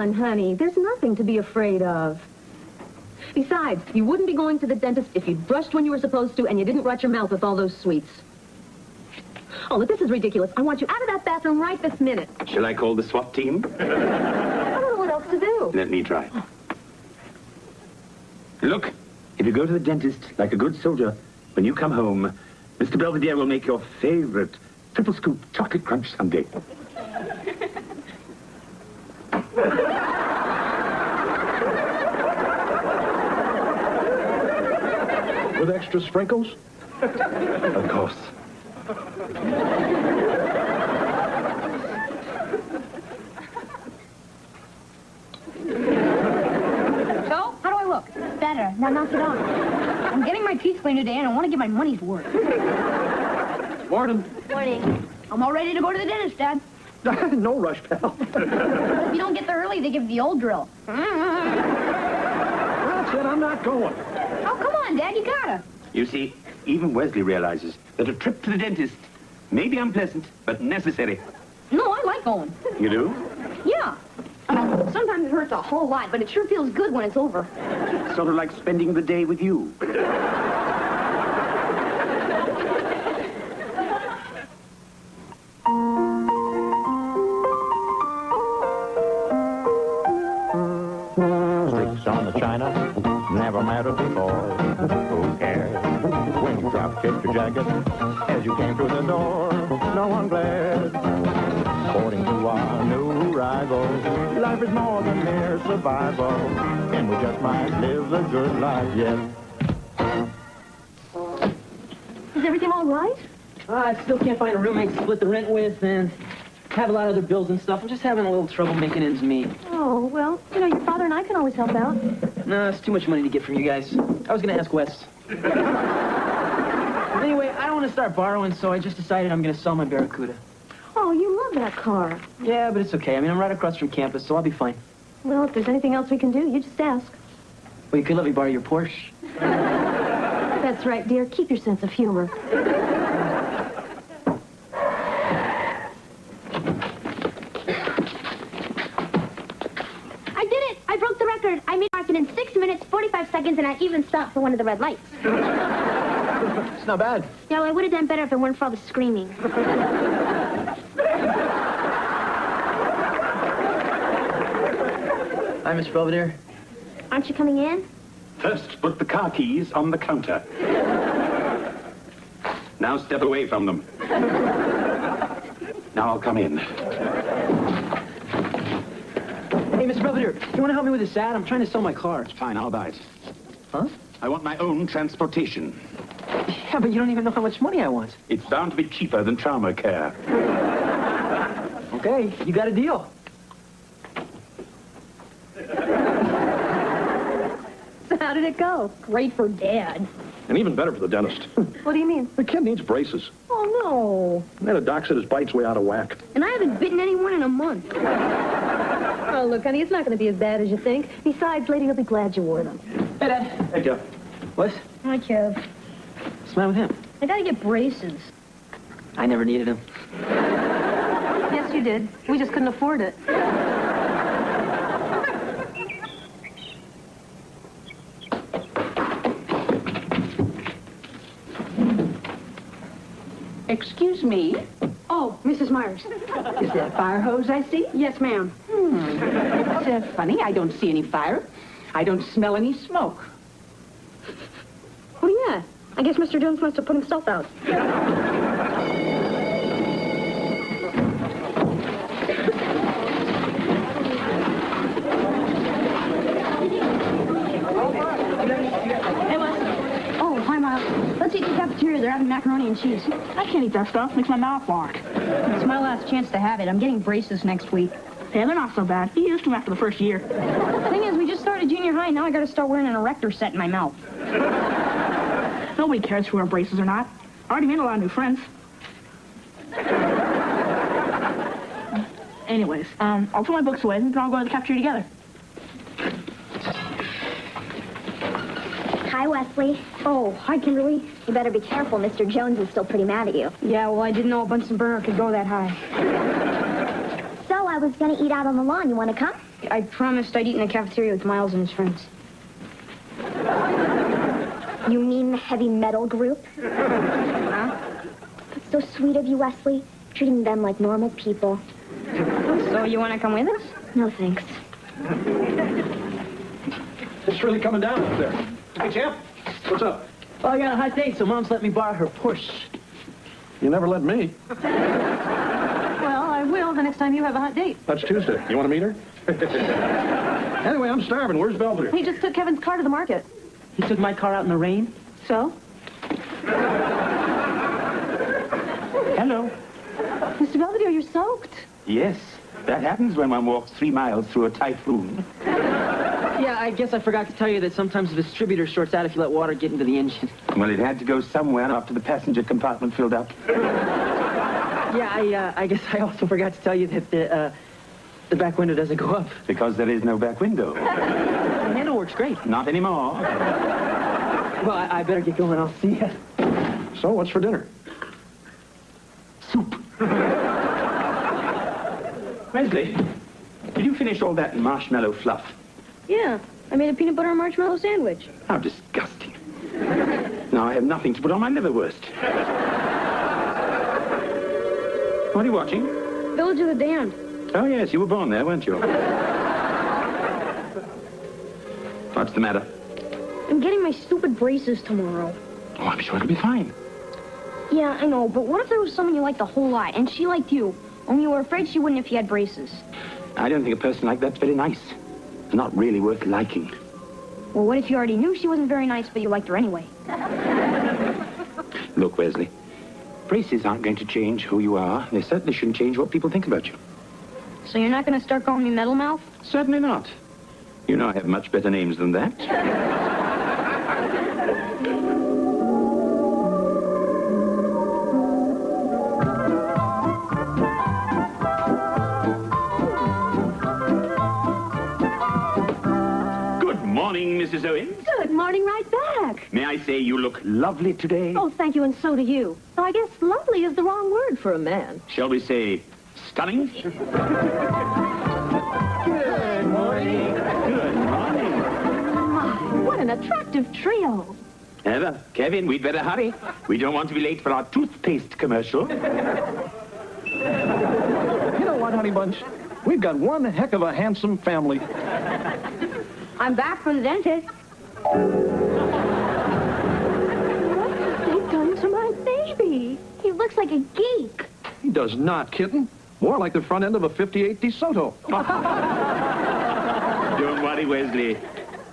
on, honey. There's nothing to be afraid of. Besides, you wouldn't be going to the dentist if you'd brushed when you were supposed to and you didn't rot your mouth with all those sweets. Oh, look, this is ridiculous. I want you out of that bathroom right this minute. Shall I call the SWAT team? I don't know what else to do. Let me try. Look, if you go to the dentist like a good soldier, when you come home, Mr. Belvedere will make your favorite triple scoop chocolate crunch sundae. With extra sprinkles? Of course. So, how do I look? Better. Now knock it off. I'm getting my teeth cleaned today, and I want to get my money's worth. Morning. Morning. I'm all ready to go to the dentist, Dad. No rush, pal. If you don't get there early, they give the old drill. That's it, I'm not going. Oh, come on, Dad, you gotta. You see, even Wesley realizes that a trip to the dentist may be unpleasant, but necessary. No, I like going. You do? Yeah. Sometimes it hurts a whole lot, but it sure feels good when it's over. Sort of like spending the day with you. Streaks on the china never mattered before. Who cares when you drop kicked your jacket as you came through the door? No one glared. According to our new rival, life is more than mere survival, and we just might live the good life yet. Is everything all right? I still can't find a roommate to split the rent with, and have a lot of other bills and stuff. I'm just having a little trouble making ends meet. Oh, well, you know, your father and I can always help out. No, it's too much money to get from you guys. I was going to ask Wes. Anyway, I don't want to start borrowing, so I just decided I'm going to sell my Barracuda. Oh, you love that car. Yeah, but it's okay. I mean, I'm right across from campus, so I'll be fine. Well, if there's anything else we can do, you just ask. Well, you could let me borrow your Porsche. That's right, dear. Keep your sense of humor. I made market in 6 minutes, 45 seconds, and I even stopped for one of the red lights. It's not bad. Yeah, well, I would have done better if it weren't for all the screaming. Hi, Miss Belvedere. Aren't you coming in? First, put the car keys on the counter. Now step away from them. Now I'll come in. Hey, Miss Belvedere, you want to help me with this ad? I'm trying to sell my car. Fine, I'll buy it. Huh? I want my own transportation. Yeah, but you don't even know how much money I want. It's bound to be cheaper than trauma care. Okay, you got a deal. So how did it go? Great for Dad. And even better for the dentist. What do you mean? The kid needs braces. Oh, no. And then the doc said his bite's way out of whack. And I haven't bitten anyone in a month. Oh, look, honey, it's not going to be as bad as you think. Besides, Lady will be glad you wore them. Hey, Dad. Hey, Jeff. What? Hi, Kev. What's the matter with him? I gotta get braces. I never needed him. Yes, you did. We just couldn't afford it. Excuse me. Oh, Mrs. Myers. Is that a fire hose I see? Yes, ma'am. It's funny. I don't see any fire. I don't smell any smoke. Oh, yeah. I guess Mr. Jones must have put himself out. Hey, Wes. Oh, hi, Miles. Let's eat the cafeteria. They're having macaroni and cheese. I can't eat that stuff. Makes my mouth water. It's my last chance to have it. I'm getting braces next week. Yeah, they're not so bad. He used them after the first year. The thing is, we just started junior high, and now I gotta start wearing an erector set in my mouth. Nobody cares if we wear braces or not. I already made a lot of new friends. Anyways, I'll put my books away and we can all go to the cafeteria together. Hi, Wesley. Oh, hi, Kimberly. You better be careful. Mr. Jones is still pretty mad at you. Yeah, well, I didn't know a Bunsen burner could go that high. So I was gonna eat out on the lawn. You want to come? I promised I'd eat in the cafeteria with Miles and his friends. You mean the heavy metal group? Huh? That's so sweet of you, Wesley. Treating them like normal people. So you want to come with us? No, thanks. It's really coming down up there. Hey, champ. What's up? Well, I got a hot date, so Mom's let me borrow her Porsche. You never let me. Well, I will the next time you have a hot date. That's Tuesday. You want to meet her? Anyway, I'm starving. Where's Belvedere? He just took Kevin's car to the market. He took my car out in the rain. So? Hello. Mr. Belvedere, you're soaked. Yes, that happens when one walks 3 miles through a typhoon. Yeah, I guess I forgot to tell you that sometimes the distributor shorts out if you let water get into the engine. Well, it had to go somewhere after the passenger compartment filled up. Yeah, I guess I also forgot to tell you that the back window doesn't go up. Because there is no back window. The handle works great. Not anymore. Well, I better get going. I'll see you. So, what's for dinner? Soup. Wesley, did you finish all that marshmallow fluff? Yeah, I made a peanut butter and marshmallow sandwich. How disgusting. Now I have nothing to put on my liverwurst. What are you watching? Village of the Damned. Oh, yes, you were born there, weren't you? What's the matter? I'm getting my stupid braces tomorrow. Oh, I'm sure it'll be fine. Yeah, I know, but what if there was someone you liked a whole lot, and she liked you, only you were afraid she wouldn't if you had braces? I don't think a person like that's very nice. Not really worth liking. Well, what if you already knew she wasn't very nice, but you liked her anyway? Look, Wesley, braces aren't going to change who you are. They certainly shouldn't change what people think about you. So you're not going to start calling me Metal Mouth? Certainly not. You know I have much better names than that. Good morning, Mrs. Owens. Good morning, right back. May I say you look lovely today? Oh, thank you, and so do you. Though I guess lovely is the wrong word for a man. Shall we say stunning? Good morning. Good morning. My, what an attractive trio. Heather, Kevin, we'd better hurry. We don't want to be late for our toothpaste commercial. You know what, honey bunch? We've got one heck of a handsome family. I'm back from the dentist. What have they done to my baby? He looks like a geek. He does not, kitten. More like the front end of a 58 DeSoto. Don't worry, Wesley.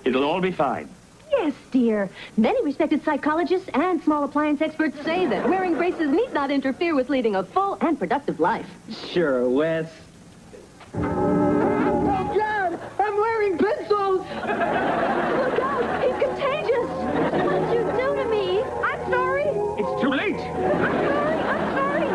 It'll all be fine. Yes, dear. Many respected psychologists and small appliance experts say that wearing braces need not interfere with leading a full and productive life. Sure, Wes. Oh, God! I'm wearing pencils! Look out! He's contagious! What did you do to me? I'm sorry! It's too late. I'm sorry!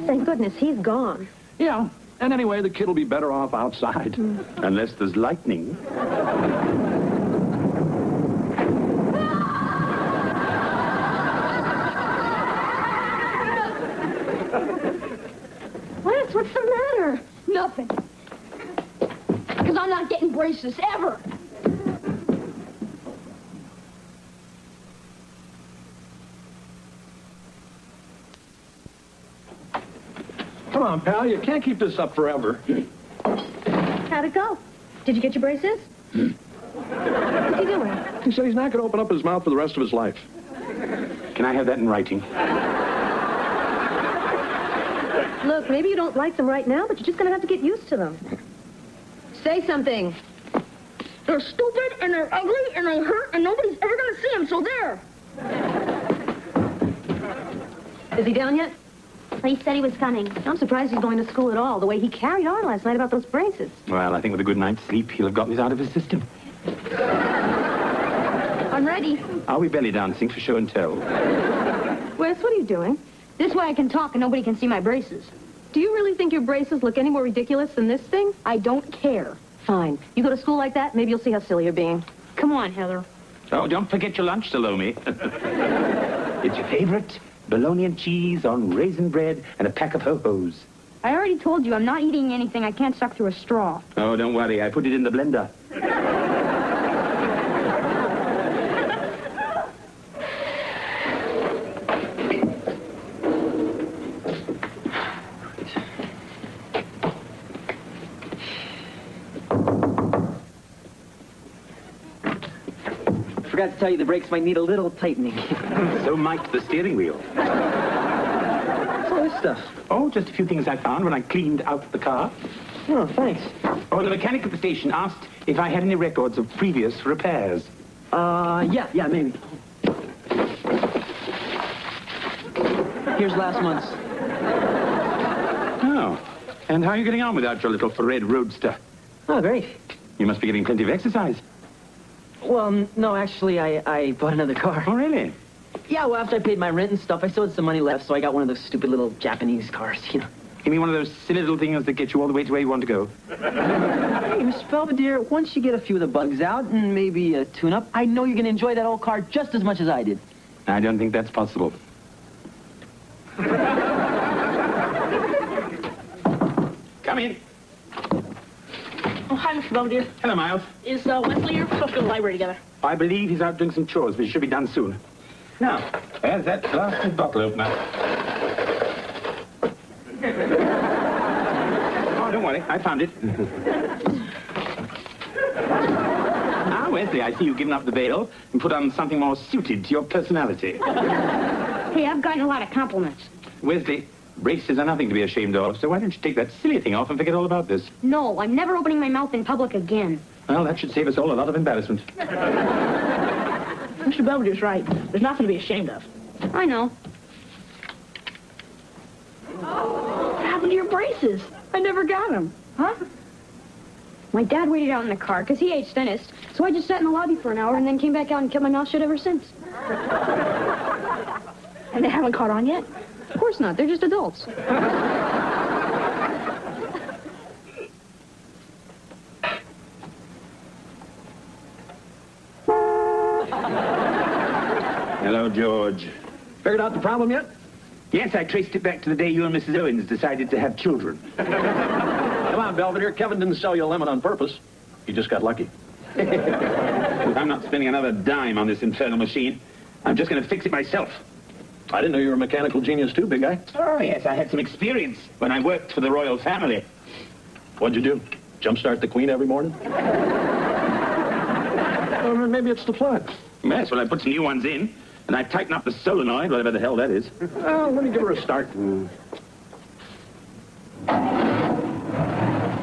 Thank goodness he's gone. Yeah, and anyway, the kid will be better off outside. Unless there's lightning. Wes, what's the matter? Nothing. Because I'm not getting braces ever. Come on, pal, you can't keep this up forever. How'd it go? Did you get your braces? What's he doing? He said he's not going to open up his mouth for the rest of his life. Can I have that in writing? Look, maybe you don't like them right now, but you're just going to have to get used to them. Say something. They're stupid, and they're ugly, and they hurt, and nobody's ever going to see them, so there. Is he down yet? He said he was coming. I'm surprised he's going to school at all, the way he carried on last night about those braces. Well, I think with a good night's sleep, he'll have gotten it out of his system. I'm ready. Are we belly dancing for show and tell? Wes, what are you doing? This way I can talk and nobody can see my braces. Do you really think your braces look any more ridiculous than this thing? I don't care. Fine. You go to school like that, maybe you'll see how silly you're being. Come on, Heather. Oh, don't forget your lunch, Salome. It's your favorite bologna and cheese on raisin bread and a pack of ho-hos. I already told you I'm not eating anything I can't suck through a straw. Oh, don't worry. I put it in the blender. Forgot to tell you the brakes might need a little tightening. So might the steering wheel. What's all this stuff? Oh, just a few things I found when I cleaned out the car. Oh, thanks. Oh, the mechanic at the station asked if I had any records of previous repairs. Yeah, maybe. Here's last month's. Oh, and how are you getting on without your little red roadster? Oh, great. You must be getting plenty of exercise. Well, no, actually, I bought another car. Oh, really? Yeah, well, after I paid my rent and stuff, I still had some money left, so I got one of those stupid little Japanese cars, you know. You mean one of those silly little things that get you all the way to where you want to go? Hey, Mr. Belvedere, once you get a few of the bugs out and maybe a tune-up, I know you're going to enjoy that old car just as much as I did. I don't think that's possible. Come in. Oh, hi, Mr. Belvedere. Hello, Miles. Is Wesley here? We're supposed to go to the library together. I believe he's out doing some chores, but he should be done soon. Now, there's that blasted bottle opener. Oh, don't worry. I found it. Ah, Wesley, I see you've given up the veil and put on something more suited to your personality. Hey, I've gotten a lot of compliments. Wesley, braces are nothing to be ashamed of, so why don't you take that silly thing off and forget all about this? No, I'm never opening my mouth in public again. Well, that should save us all a lot of embarrassment. Mr. Belvedere's right. There's nothing to be ashamed of. I know. What happened to your braces? I never got them. Huh? My dad waited out in the car because he hates dentists, so I just sat in the lobby for an hour and then came back out and kept my mouth shut ever since. And they haven't caught on yet? Of course not. They're just adults. Hello, George. Figured out the problem yet? Yes, I traced it back to the day you and Mrs. Owens decided to have children. Come on, Belvedere. Kevin didn't sell you a lemon on purpose. He just got lucky. I'm not spending another dime on this infernal machine. I'm just going to fix it myself. I didn't know you were a mechanical genius too, big guy. Oh, yes, I had some experience when I worked for the royal family. What'd you do? Jumpstart the Queen every morning? Or maybe it's the plug. Yes, well, I put some new ones in, and I tightened up the solenoid, whatever the hell that is. Well, let me give her a start.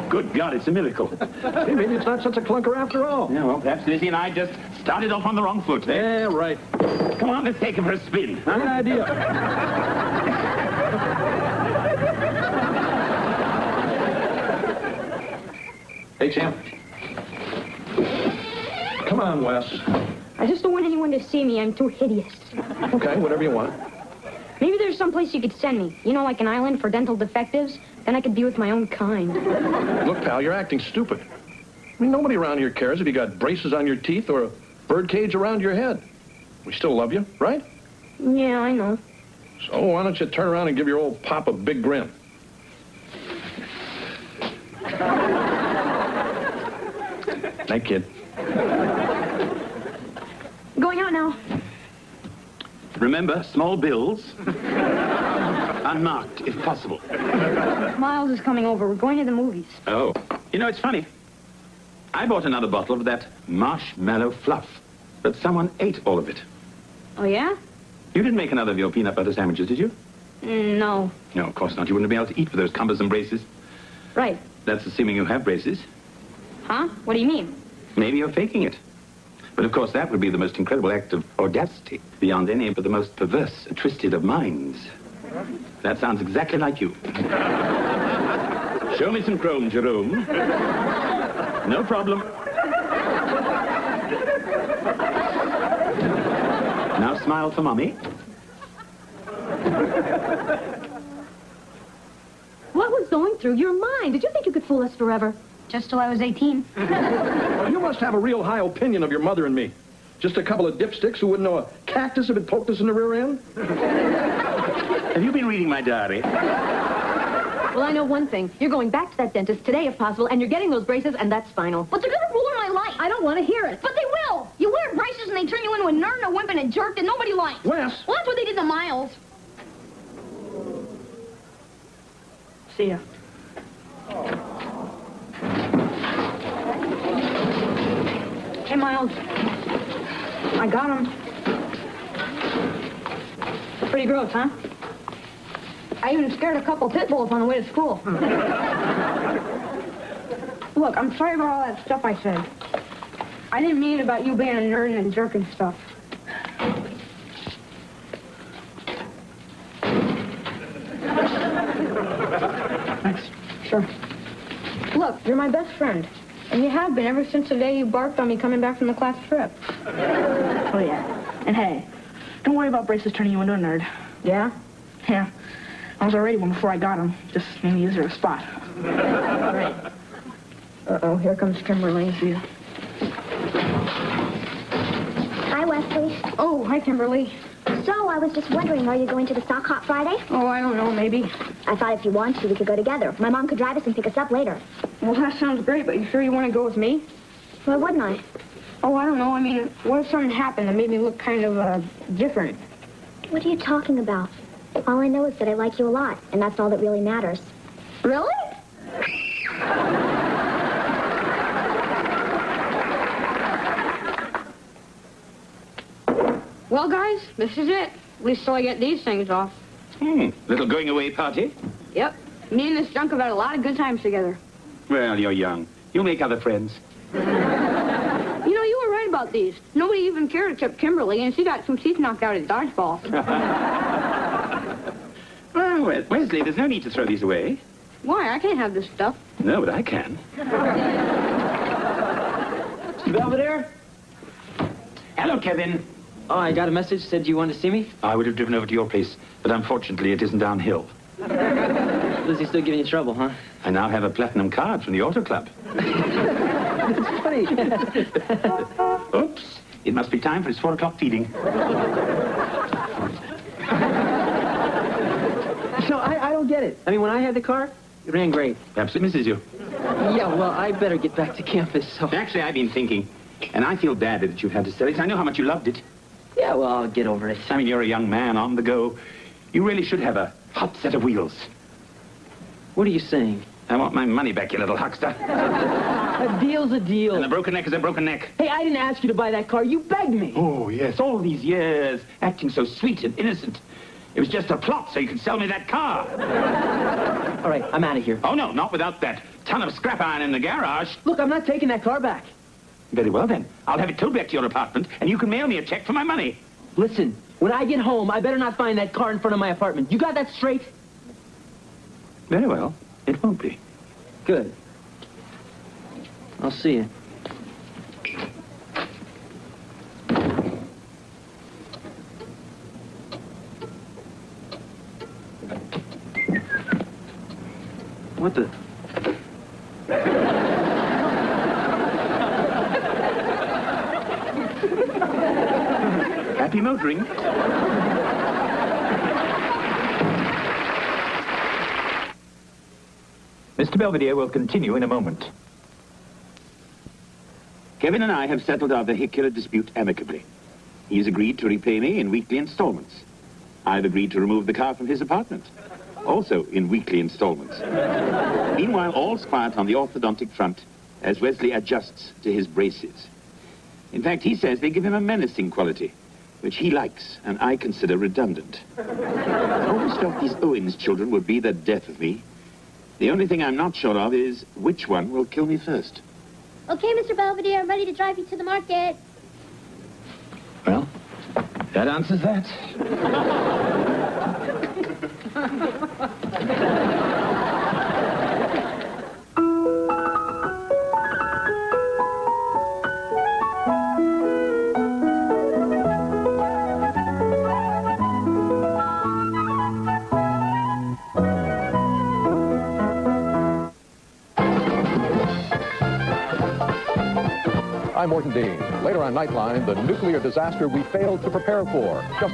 Good God, it's a miracle. Hey, maybe it's not such a clunker after all. Yeah, well, perhaps Lizzie and I just started off on the wrong foot. Yeah, right. Come on, let's take him for a spin. Good idea. Hey, champ. Come on, Wes. I just don't want anyone to see me. I'm too hideous. Okay, whatever you want. Maybe there's some place you could send me. You know, like an island for dental defectives? Then I could be with my own kind. Look, pal, you're acting stupid. I mean, nobody around here cares if you got braces on your teeth or a bird cage around your head. We still love you, right? Yeah, I know. So why don't you turn around and give your old pop a big grin? Night, kid. Going out now. Remember, small bills. Unmarked, if possible. Miles is coming over. We're going to the movies. Oh. You know, it's funny. I bought another bottle of that marshmallow fluff, but someone ate all of it. Oh, yeah? You didn't make another of your peanut butter sandwiches, did you? No. No, of course not. You wouldn't be able to eat with those cumbersome braces. Right. That's assuming you have braces. Huh? What do you mean? Maybe you're faking it. But of course, that would be the most incredible act of audacity, beyond any of the most perverse and twisted of minds. That sounds exactly like you. Show me some chrome, Jerome. No problem. Now smile for Mommy. What was going through your mind? Did you think you could fool us forever? Just till I was 18. You must have a real high opinion of your mother and me. Just a couple of dipsticks who wouldn't know a cactus if it poked us in the rear end? Have you been reading my diary? Well, I know one thing. You're going back to that dentist today if possible, and you're getting those braces, and that's final. But they're gonna ruin my life. I don't want to hear it. But they will. You wear braces and they turn you into a nerd and a wimp and a jerk that nobody likes. Wes! Well, that's what they did to Miles. See ya. Hey, Miles. I got him. Pretty gross, huh? I even scared a couple pit bulls on the way to school. Look, I'm sorry about all that stuff I said. I didn't mean about you being a nerd and a jerk and stuff. Thanks. Sure. Look, you're my best friend. And you have been ever since the day you barked on me coming back from the class trip. Oh, yeah. And hey, don't worry about braces turning you into a nerd. Yeah? Yeah. I was already one before I got them. Just made me easier to spot. Right. Uh-oh, here comes Kimberly. See ya. Hi, Wesley. Oh, hi, Kimberly. So, I was just wondering, are you going to the Stock Hop Friday? Oh, I don't know, maybe. I thought if you want to, we could go together. My mom could drive us and pick us up later. Well, that sounds great, but you sure you want to go with me? Why wouldn't I? Oh, I don't know. I mean, what if something happened that made me look kind of, different? What are you talking about? All I know is that I like you a lot, and that's all that really matters. Really? Well, guys, this is it. At least till I get these things off. Little going away party? Yep. Me and this junk have had a lot of good times together. Well, you're young. You'll make other friends. You know, you were right about these. Nobody even cared except Kimberly, and she got some teeth knocked out at dodgeball. Well, Wesley, there's no need to throw these away. Why? I can't have this stuff. No, but I can. Belvedere? Hello, Kevin. Oh, I got a message. Said you wanted to see me? I would have driven over to your place, but unfortunately it isn't downhill. Lizzie's still giving you trouble, huh? I now have a platinum card from the auto club. It's funny. Oops. It must be time for his 4 o'clock feeding. No, I don't get it. I mean, when I had the car, it ran great. Perhaps it misses you. Yeah, well, I better get back to campus, so... Actually, I've been thinking, and I feel bad that you've had to sell it. I know how much you loved it. Yeah, well, I'll get over it. I mean, you're a young man on the go. You really should have a hot set of wheels. What are you saying? I want my money back, you little huckster. A deal's a deal. And a broken neck is a broken neck. Hey, I didn't ask you to buy that car. You begged me. Oh, yes, all these years, acting so sweet and innocent. It was just a plot so you could sell me that car. All right, I'm out of here. Oh, no, not without that ton of scrap iron in the garage. Look, I'm not taking that car back. Very well, then. I'll have it towed back to your apartment, and you can mail me a check for my money. Listen, when I get home, I better not find that car in front of my apartment. You got that straight? Very well. It won't be. Good. I'll see you. What the... Happy motoring. Mr. Belvedere will continue in a moment. Kevin and I have settled our vehicular dispute amicably. He has agreed to repay me in weekly installments. I've agreed to remove the car from his apartment, also in weekly installments. Meanwhile, all's quiet on the orthodontic front as Wesley adjusts to his braces. In fact, he says they give him a menacing quality, which he likes and I consider redundant. I always felt these Owens children would be the death of me. The only thing I'm not sure of is which one will kill me first. Okay, Mr. Belvedere, I'm ready to drive you to the market. Well, that answers that. I'm Morton Dean. Later on Nightline, the nuclear disaster we failed to prepare for. Just